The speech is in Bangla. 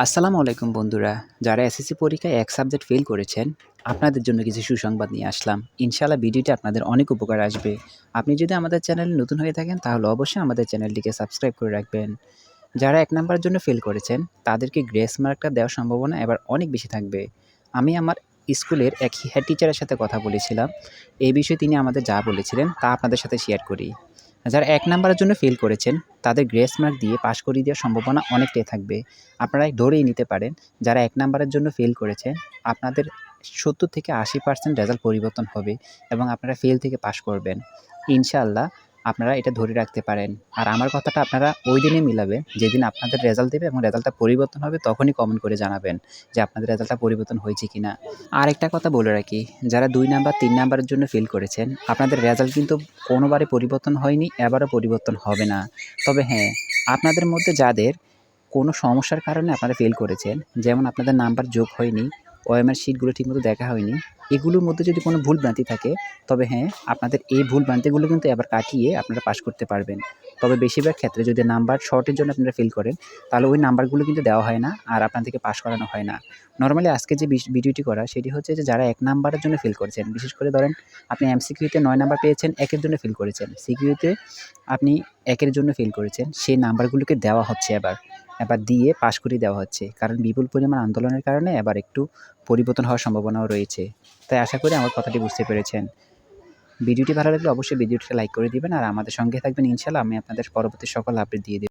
আসসালামু আলাইকুম বন্ধুরা। যারা এসএসসি পরীক্ষায় এক সাবজেক্ট ফেল করেছেন, আপনাদের জন্য কিছু সুসংবাদ নিয়ে আসলাম। ইনশাআল্লাহ ভিডিওটি আপনাদের অনেক উপকারে আসবে। আপনি যদি আমাদের চ্যানেলে নতুন হয়ে থাকেন তাহলে অবশ্যই আমাদের চ্যানেলটিকে সাবস্ক্রাইব করে রাখবেন। যারা ১ নাম্বারের জন্য ফেল করেছেন, তাদেরকে গ্রেস মার্কটা দেওয়ার সম্ভাবনা এবার অনেক বেশি থাকবে। আমি আমার স্কুলের এক হেড টিচারের সাথে কথা বলেছিলাম। এই বিষয়ে তিনি আমাদের যা বলেছিলেন তা আপনাদের সাথে শেয়ার করি। যারা ১ নাম্বারের জন্য ফেল করেছেন, তাদের গ্রেস মার্ক দিয়ে পাস করিয়ে দেওয়ার সম্ভাবনা অনেকটাই থাকবে। আপনারা ধরেই নিতে পারেন, যারা ১ নাম্বারের জন্য ফেল করেছেন, আপনাদের ৭০ থেকে ৮০% রেজাল্ট পরিবর্তন হবে এবং আপনারা ফেল থেকে পাস করবেন। ইনশাআল্লাহ আপনারা এটা ধরে রাখতে পারেন। আর আমার কথাটা আপনারা ওই দিনই মিলাবেন, যেদিন আপনাদের রেজাল্ট দেবে এবং রেজাল্টটা পরিবর্তন হবে তখনই কমেন্ট করে জানাবেন যে আপনাদের রেজাল্টটা পরিবর্তন হয়েছে কিনা। আরেকটা কথা বলে রাখি, যারা ২ নাম্বার, ৩ নাম্বারের জন্য ফেল করেছেন, আপনাদের রেজাল্ট কিন্তু কোনোবারে পরিবর্তন হয়নি, এবারও পরিবর্তন হবে না। তবে হ্যাঁ, আপনাদের মধ্যে যাদের কোনো সমস্যার কারণে আপনারা ফেল করেছেন, যেমন আপনাদের নাম্বার যোগ হয়নি, ওএমআর শিটগুলো ঠিকমতো দেখা হয়নি, এগুলোর মধ্যে যদি কোনো ভুলভ্রান্তি থাকে, তবে হ্যাঁ, আপনাদের এই ভুলভ্রান্তিগুলো কিন্তু এবার কাটিয়ে আপনারা পাস করতে পারবেন। তবে বেশিরভাগ ক্ষেত্রে যদি নাম্বার শর্টের জন্য আপনারা ফেল করেন, তাহলে ওই নাম্বারগুলো কিন্তু দেওয়া হয় না আর আপনাদেরকে পাস করানো হয় না। নরমালি আজকে যে ভিডিওটি করা সেটি হচ্ছে যে যারা ১ নাম্বারের জন্য ফেল করেছেন, বিশেষ করে ধরেন আপনি এমসিকিউতে ৯ নাম্বার পেয়েছেন, ১ এর জন্য ফেল করেছেন। সিকিউতে আপনি ১ এর জন্য ফেল করেছেন, সেই নাম্বারগুলোকে দেওয়া হচ্ছে এবার। এবার দিয়ে পাস করিয়ে দেওয়া হচ্ছে। কারণ বিপুল পরিমাণ আন্দোলনের কারণে এবার একটু পরিবর্তন হওয়ার সম্ভাবনাও রয়েছে। তাই আশা করি আমার কথাটি বুঝতে পেরেছেন। ভিডিওটি ভালো লাগলে অবশ্যই ভিডিওটিতে লাইক করে দিবেন আর আমাদের সঙ্গে থাকবেন ইনশাআল্লাহ আমি আপনাদের পরবর্তী সকল আপডেট দিয়ে দেব।